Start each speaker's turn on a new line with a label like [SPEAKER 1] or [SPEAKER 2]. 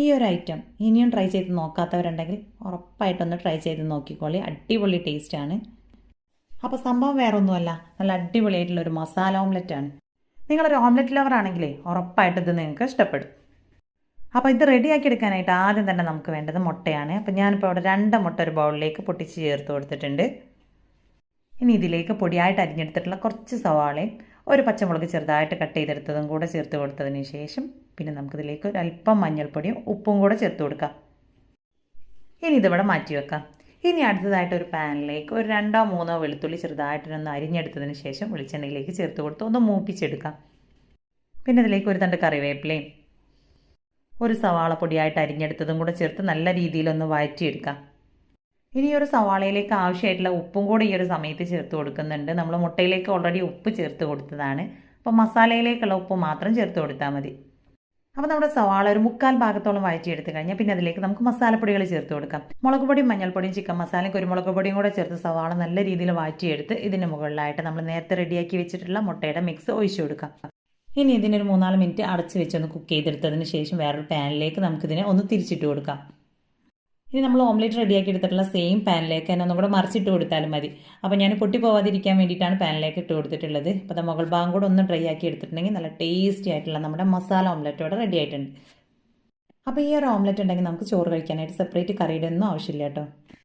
[SPEAKER 1] ഈ ഒരു ഐറ്റം ഇനിയും ട്രൈ ചെയ്ത് നോക്കാത്തവരുണ്ടെങ്കിൽ ഉറപ്പായിട്ടൊന്ന് ട്രൈ ചെയ്ത് നോക്കിക്കോളി. അടിപൊളി ടേസ്റ്റാണ്. അപ്പോൾ സംഭവം വേറെ ഒന്നുമല്ല, നല്ല അടിപൊളിയായിട്ടുള്ള ഒരു മസാല ഓംലെറ്റ് ആണ്. നിങ്ങളൊരു ഓംലെറ്റ് ലവർ ആണെങ്കിലേ ഉറപ്പായിട്ട് ഇത് നിങ്ങൾക്ക് ഇഷ്ടപ്പെടും. അപ്പോൾ ഇത് റെഡിയാക്കി എടുക്കാനായിട്ട് ആദ്യം തന്നെ നമുക്ക് വേണ്ടത് മുട്ടയാണ്. അപ്പോൾ ഞാനിപ്പോൾ അവിടെ 2 മുട്ട ഒരു ബൗളിലേക്ക് പൊട്ടിച്ച് ചേർത്ത് കൊടുത്തിട്ടുണ്ട്. ഇനി ഇതിലേക്ക് പൊടിയായിട്ട് അരിഞ്ഞെടുത്തിട്ടുള്ള കുറച്ച് സവാളയും ഒരു പച്ചമുളക് ചെറുതായിട്ട് കട്ട് ചെയ്തെടുത്തതും കൂടെ ചേർത്ത് കൊടുത്തതിന് ശേഷം പിന്നെ നമുക്കിതിലേക്ക് ഒരു അല്പം മഞ്ഞൾപ്പൊടിയും ഉപ്പും കൂടെ ചേർത്ത് കൊടുക്കാം. ഇനി ഇതിവിടെ മാറ്റി വെക്കാം. ഇനി അടുത്തതായിട്ട് ഒരു പാനിലേക്ക് ഒരു 2-3 വെളുത്തുള്ളി ചെറുതായിട്ടൊന്ന് അരിഞ്ഞെടുത്തതിന് ശേഷം വെളിച്ചെണ്ണയിലേക്ക് ചേർത്ത് കൊടുത്ത് ഒന്ന് മൂപ്പിച്ചെടുക്കാം. പിന്നെ ഇതിലേക്ക് ഒരു തണ്ട് കറിവേപ്പിലയും ഒരു സവാള പൊടിയായിട്ട് അരിഞ്ഞെടുത്തതും കൂടെ ചേർത്ത് നല്ല രീതിയിലൊന്ന് വഴറ്റിയെടുക്കാം. ഇനി ഒരു സവാളയിലേക്ക് ആവശ്യമായിട്ടുള്ള ഉപ്പും കൂടെ ഈ ഒരു സമയത്ത് ചേർത്ത് കൊടുക്കുന്നുണ്ട്. നമ്മൾ മുട്ടയിലേക്ക് ഓൾറെഡി ഉപ്പ് ചേർത്ത് കൊടുത്തതാണ്. അപ്പോൾ മസാലയിലേക്കുള്ള ഉപ്പ് മാത്രം ചേർത്ത് കൊടുത്താൽ മതി. അപ്പോൾ നമ്മുടെ സവാള ഒരു 3/4 ഭാഗത്തോളം വഴറ്റിയെടുത്ത് കഴിഞ്ഞാൽ പിന്നെ അതിലേക്ക് നമുക്ക് മസാലപ്പൊടികൾ ചേർത്ത് കൊടുക്കാം. മുളക് പൊടിയും മഞ്ഞൾപ്പൊടിയും ചിക്കൻ മസാലയും കുരുമുളക് പൊടിയും കൂടെ ചേർത്ത് സവാള നല്ല രീതിയിൽ വഴറ്റിയെടുത്ത് ഇതിന് മുകളിലായിട്ട് നമ്മൾ നേരത്തെ റെഡിയാക്കി വെച്ചിട്ടുള്ള മുട്ടയുടെ മിക്സ് ഒഴിച്ചു കൊടുക്കാം. ഇനി ഇതിനൊരു 3-4 മിനിറ്റ് അടച്ച് വെച്ചൊന്ന് കുക്ക് ചെയ്തെടുത്തതിന് ശേഷം വേറൊരു പാനിലേക്ക് നമുക്കിതിനെ ഒന്ന് തിരിച്ചിട്ട് കൊടുക്കാം. ഇനി നമ്മൾ ഓംലെറ്റ് റെഡിയാക്കി എടുത്തിട്ടുള്ള സെയിം പാനിലേക്ക് തന്നെ ഒന്നും കൂടെ മറിച്ചിട്ട് കൊടുത്താലും മതി. അപ്പോൾ ഞാൻ പൊട്ടി പോവാതിരിക്കാൻ വേണ്ടിയിട്ടാണ് പാനിലേക്ക് ഇട്ട് കൊടുത്തിട്ടുള്ളത്. അപ്പോൾ അത് മുകൾ ഭാഗം കൂടെ ഒന്ന് ഡ്രൈ ആക്കി എടുത്തിട്ടുണ്ടെങ്കിൽ നല്ല ടേസ്റ്റി ആയിട്ടുള്ള നമ്മുടെ മസാല ഓംലെറ്റ് ഇവിടെ റെഡി ആയിട്ടുണ്ട്. അപ്പോൾ ഈ ഒരു ഓംലെറ്റ് ഉണ്ടെങ്കിൽ നമുക്ക് ചോറ് കഴിക്കാനായിട്ട് സെപ്പറേറ്റ് കറിയുടെ ഒന്നും ആവശ്യമില്ല കേട്ടോ.